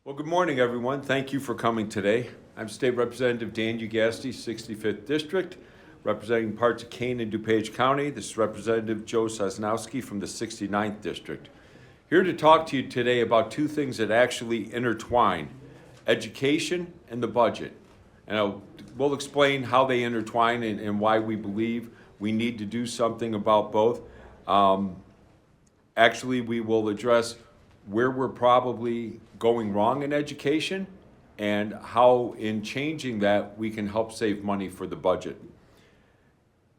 Well, good morning, everyone. Thank you for coming today. I'm State Representative Dan Ugasti, 65th District, representing parts of Kane and DuPage County. This is Representative Joe Sosnowski from the 69th District. Here to talk to you today about two things that actually intertwine, education and the budget. And we'll explain how they intertwine and why we believe we need to do something about both. Actually, we will address where we're probably going wrong in education and how in changing that we can help save money for the budget.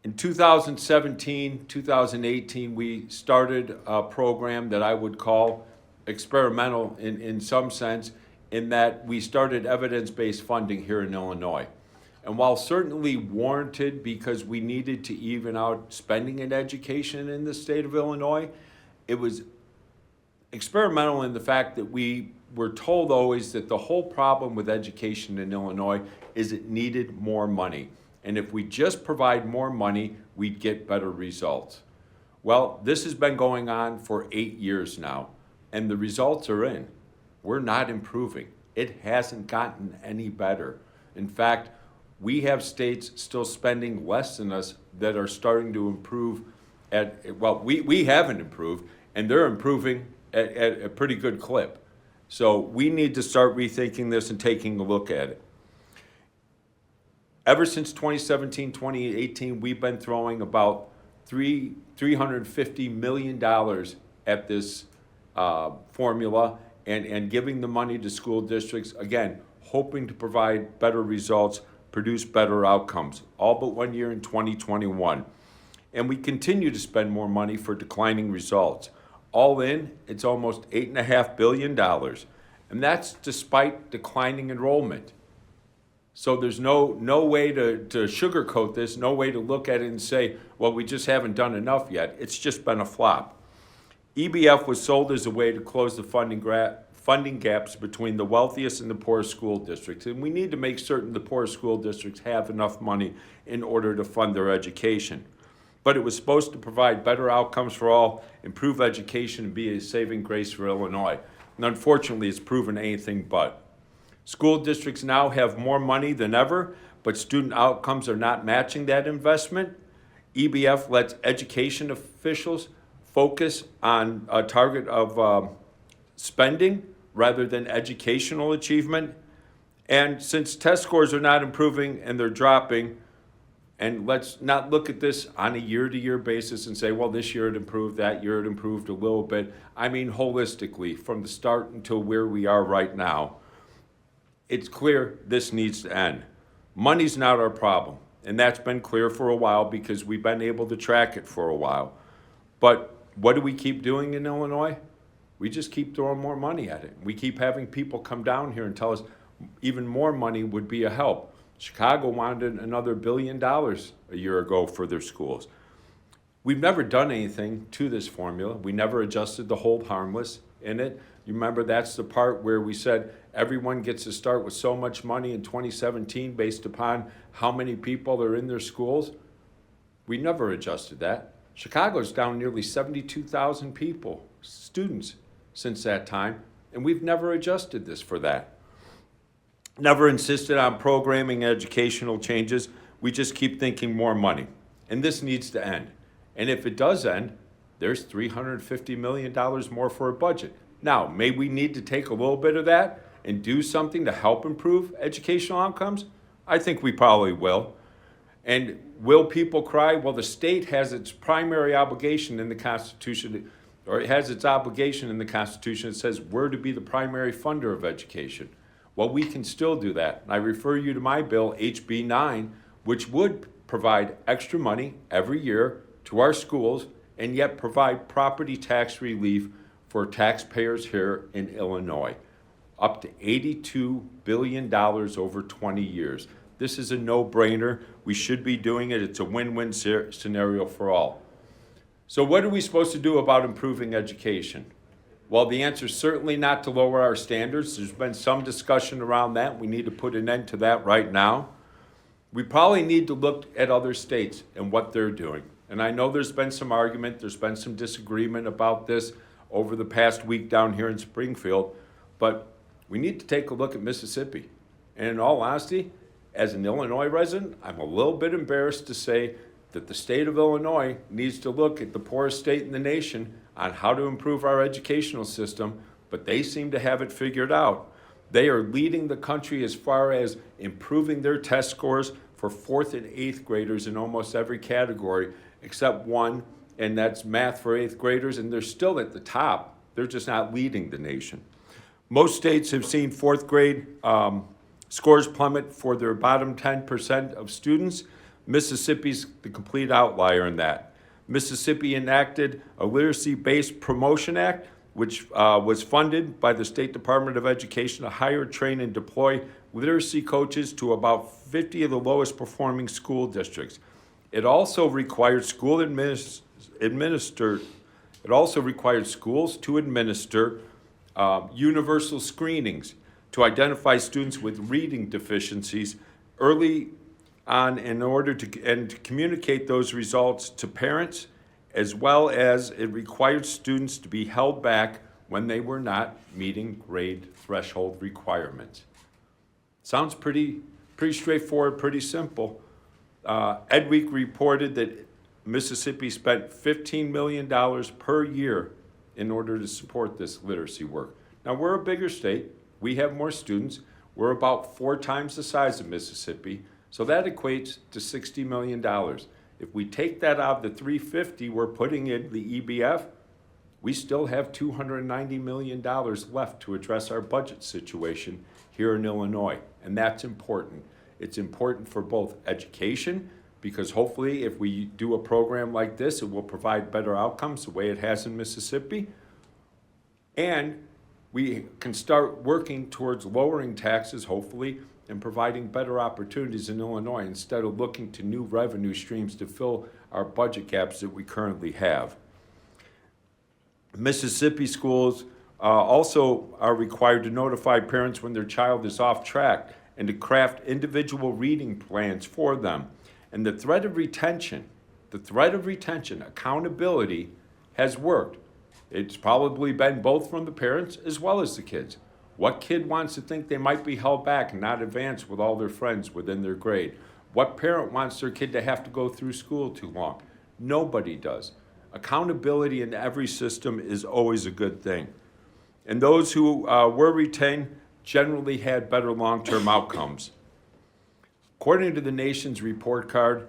In 2017, 2018, we started a program that I would call experimental in some sense, in that we started evidence-based funding here in Illinois. And while certainly warranted because we needed to even out spending in education in the state of Illinois, it was experimental in the fact that we were told always that the whole problem with education in Illinois is it needed more money. And if we just provide more money, we'd get better results. Well, this has been going on for 8 years now, and the results are in. We're not improving. It hasn't gotten any better. In fact, we have states still spending less than us that are starting to improve we haven't improved, and they're improving at a pretty good clip. So we need to start rethinking this and taking a look at it. Ever since 2017, 2018, we've been throwing about $350 million at this formula and giving the money to school districts, again, hoping to provide better results, produce better outcomes, all but 1 year in 2021. And we continue to spend more money for declining results. All in, it's almost $8.5 billion. And that's despite declining enrollment. So there's no way to sugarcoat this, no way to look at it and say, well, we just haven't done enough yet. It's just been a flop. EBF was sold as a way to close the funding gaps between the wealthiest and the poorest school districts. And we need to make certain the poorest school districts have enough money in order to fund their education. But it was supposed to provide better outcomes for all, improve education, and be a saving grace for Illinois. And unfortunately, it's proven anything but. School districts now have more money than ever, but student outcomes are not matching that investment. EBF lets education officials focus on a target of spending rather than educational achievement. And since test scores are not improving and they're dropping, and let's not look at this on a year-to-year basis and say, well, this year it improved, that year it improved a little bit. I mean, holistically, from the start until where we are right now, it's clear this needs to end. Money's not our problem, and that's been clear for a while because we've been able to track it for a while. But what do we keep doing in Illinois? We just keep throwing more money at it. We keep having people come down here and tell us even more money would be a help. Chicago wanted another $1 billion a year ago for their schools. We've never done anything to this formula. We never adjusted the hold harmless in it. You remember that's the part where we said everyone gets to start with so much money in 2017 based upon how many people are in their schools. We never adjusted that. Chicago's down nearly 72,000 people, students, since that time, and we've never adjusted this for that. Never insisted on programming educational changes. We just keep thinking more money. And this needs to end. And if it does end, there's $350 million more for a budget. Now, may we need to take a little bit of that and do something to help improve educational outcomes? I think we probably will. And will people cry? Well, the state has its primary obligation in the Constitution, or it has its obligation in the Constitution. It says we're to be the primary funder of education. Well, we can still do that. And I refer you to my bill, HB 9, which would provide extra money every year to our schools and yet provide property tax relief for taxpayers here in Illinois, up to $82 billion over 20 years. This is a no-brainer. We should be doing it. It's a win-win scenario for all. So what are we supposed to do about improving education? Well, the answer is certainly not to lower our standards. There's been some discussion around that. We need to put an end to that right now. We probably need to look at other states and what they're doing. And I know there's been some argument, there's been some disagreement about this over the past week down here in Springfield, but We need to take a look at Mississippi. And in all honesty, as an Illinois resident, I'm a little bit embarrassed to say that the state of Illinois needs to look at the poorest state in the nation on how to improve our educational system, but they seem to have it figured out. They are leading the country as far as improving their test scores for 4th and 8th graders in almost every category, except one, and that's math for 8th graders, and they're still at the top. They're just not leading the nation. Most states have seen 4th grade scores plummet for their bottom 10% of students. Mississippi's the complete outlier in that. Mississippi enacted a literacy-based promotion act, which was funded by the State Department of Education to hire, train, and deploy literacy coaches to about 50 of the lowest performing school districts. It also required schools to administer universal screenings to identify students with reading deficiencies early on in order to communicate those results to parents, as well as it required students to be held back when they were not meeting grade threshold requirements. Sounds pretty straightforward, pretty simple. Ed Week reported that Mississippi spent $15 million per year in order to support this literacy work. Now, we're a bigger state. We have more students. We're about 4 times the size of Mississippi, so that equates to $60 million. If we take that out of the $350 we're putting in the EBF, we still have $290 million left to address our budget situation here in Illinois, and that's important. It's important for both education, because hopefully if we do a program like this, it will provide better outcomes the way it has in Mississippi, and we can start working towards lowering taxes, hopefully, and providing better opportunities in Illinois instead of looking to new revenue streams to fill our budget gaps that we currently have. Mississippi schools also are required to notify parents when their child is off track and to craft individual reading plans for them. And the threat of retention, accountability has worked. It's probably been both from the parents as well as the kids. What kid wants to think they might be held back and not advance with all their friends within their grade? What parent wants their kid to have to go through school too long? Nobody does. Accountability in every system is always a good thing. And those who were retained generally had better long-term outcomes. According to the nation's report card,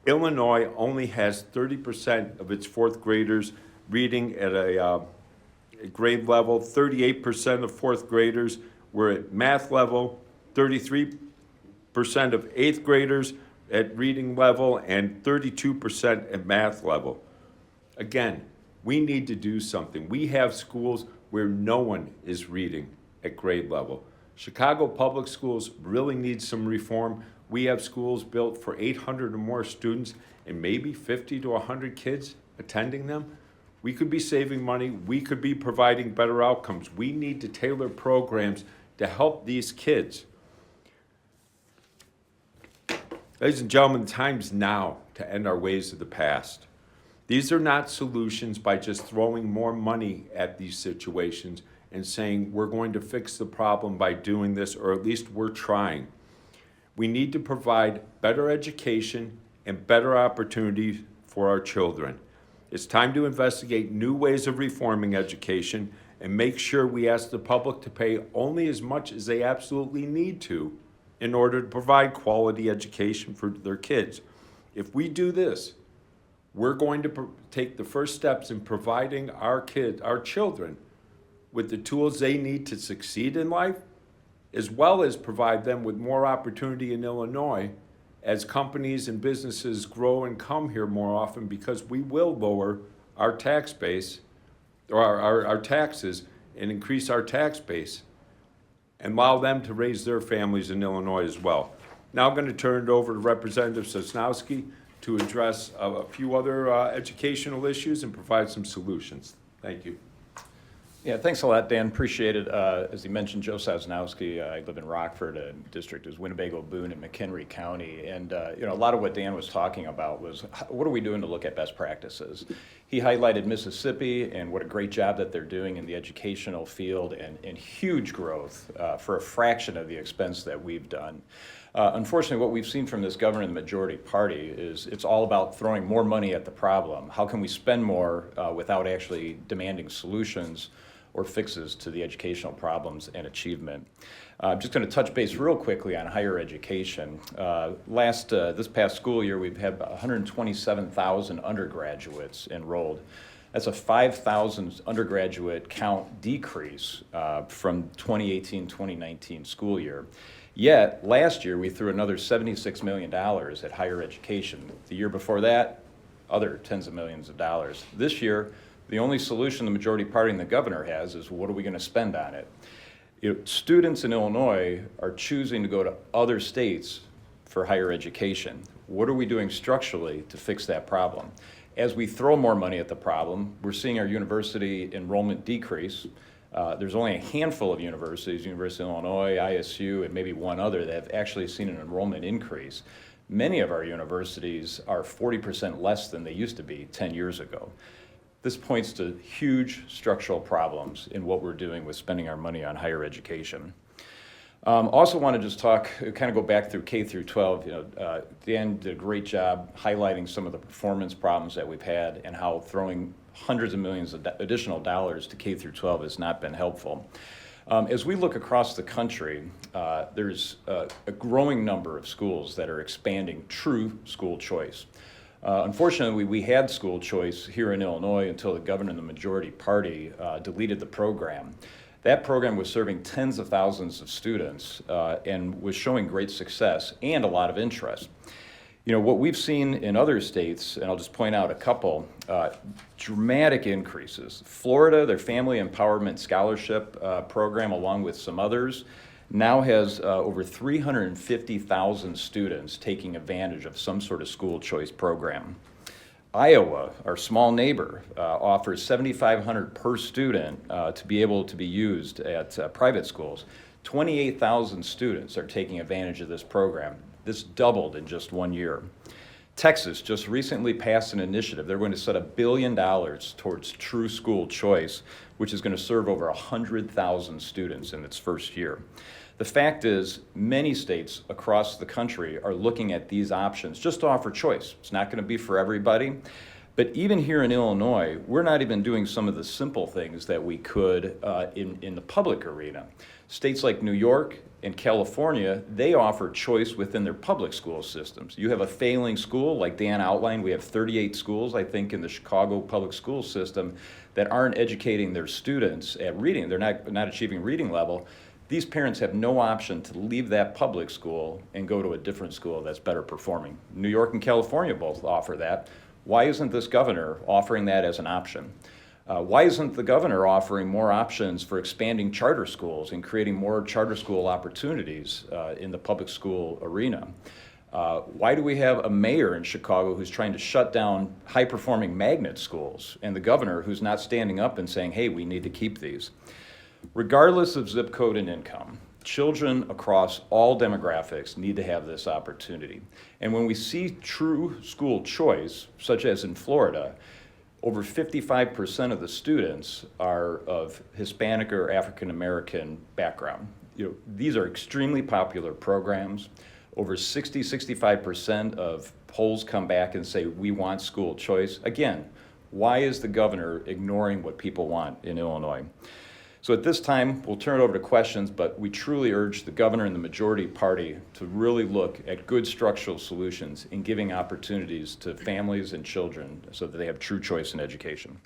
Illinois only has 30% of its 4th graders reading at a grade level. 38% of 4th graders were at math level, 33% of 8th graders at reading level, and 32% at math level. Again, we need to do something. We have schools where no one is reading at grade level. Chicago Public Schools really need some reform. We have schools built for 800 or more students and maybe 50 to 100 kids attending them. We could be saving money. We could be providing better outcomes. We need to tailor programs to help these kids. Ladies and gentlemen, the time's now to end our ways of the past. These are not solutions by just throwing more money at these situations and saying we're going to fix the problem by doing this, or at least we're trying. We need to provide better education and better opportunities for our children. It's time to investigate new ways of reforming education and make sure we ask the public to pay only as much as they absolutely need to in order to provide quality education for their kids. If we do this, we're going to take the first steps in providing our children, with the tools they need to succeed in life, as well as provide them with more opportunity in Illinois as companies and businesses grow and come here more often, because we will lower our tax base, or our taxes, and increase our tax base and allow them to raise their families in Illinois as well. Now I'm going to turn it over to Representative Sosnowski to address a few other educational issues and provide some solutions. Thank you. Yeah, thanks a lot, Dan. Appreciate it. As you mentioned, Joe Sosnowski, I live in Rockford, and district is Winnebago, Boone, and McHenry County. And a lot of what Dan was talking about was what are we doing to look at best practices? He highlighted Mississippi and what a great job that they're doing in the educational field and huge growth for a fraction of the expense that we've done. Unfortunately, what we've seen from this governor and the majority party is it's all about throwing more money at the problem. How can we spend more without actually demanding solutions or fixes to the educational problems and achievement? I'm just going to touch base real quickly on higher education. This past school year, we've had 127,000 undergraduates enrolled. That's a 5,000 undergraduate count decrease from 2018-2019 school year. Yet, last year, we threw another $76 million at higher education. The year before that, other tens of millions of dollars. This year, the only solution the majority party and the governor has is what are we going to spend on it? Students in Illinois are choosing to go to other states for higher education. What are we doing structurally to fix that problem? As we throw more money at the problem, we're seeing our university enrollment decrease. There's only a handful of universities, University of Illinois, ISU, and maybe one other, that have actually seen an enrollment increase. Many of our universities are 40% less than they used to be 10 years ago. This points to huge structural problems in what we're doing with spending our money on higher education. Also want to just kind of go back through K through 12. Dan did a great job highlighting some of the performance problems that we've had and how throwing hundreds of millions of additional dollars to K through 12 has not been helpful. As we look across the country, there's a growing number of schools that are expanding true school choice. Unfortunately, we had school choice here in Illinois until the governor and the majority party deleted the program. That program was serving tens of thousands of students and was showing great success and a lot of interest. What we've seen in other states, and I'll just point out a couple, dramatic increases. Florida, their Family Empowerment Scholarship program, along with some others, now has over 350,000 students taking advantage of some sort of school choice program. Iowa, our small neighbor, offers $7,500 per student to be able to be used at private schools. 28,000 students are taking advantage of this program. This doubled in just 1 year. Texas just recently passed an initiative. They're going to set $1 billion towards true school choice, which is going to serve over 100,000 students in its first year. The fact is, many states across the country are looking at these options just to offer choice. It's not going to be for everybody. But even here in Illinois, we're not even doing some of the simple things that we could in the public arena. States like New York and California, they offer choice within their public school systems. You have a failing school, like Dan outlined, we have 38 schools, I think, in the Chicago public school system that aren't educating their students at reading. They're not achieving reading level. These parents have no option to leave that public school and go to a different school that's better performing. New York and California both offer that. Why isn't this governor offering that as an option? Why isn't the governor offering more options for expanding charter schools and creating more charter school opportunities in the public school arena? Why do we have a mayor in Chicago who's trying to shut down high-performing magnet schools and the governor who's not standing up and saying, hey, we need to keep these? Regardless of zip code and income, children across all demographics need to have this opportunity. And when we see true school choice, such as in Florida, over 55% of the students are of Hispanic or African American background. These are extremely popular programs. Over 65% of polls come back and say, we want school choice. Again, why is the governor ignoring what people want in Illinois? So at this time, we'll turn it over to questions, but we truly urge the governor and the majority party to really look at good structural solutions in giving opportunities to families and children so that they have true choice in education.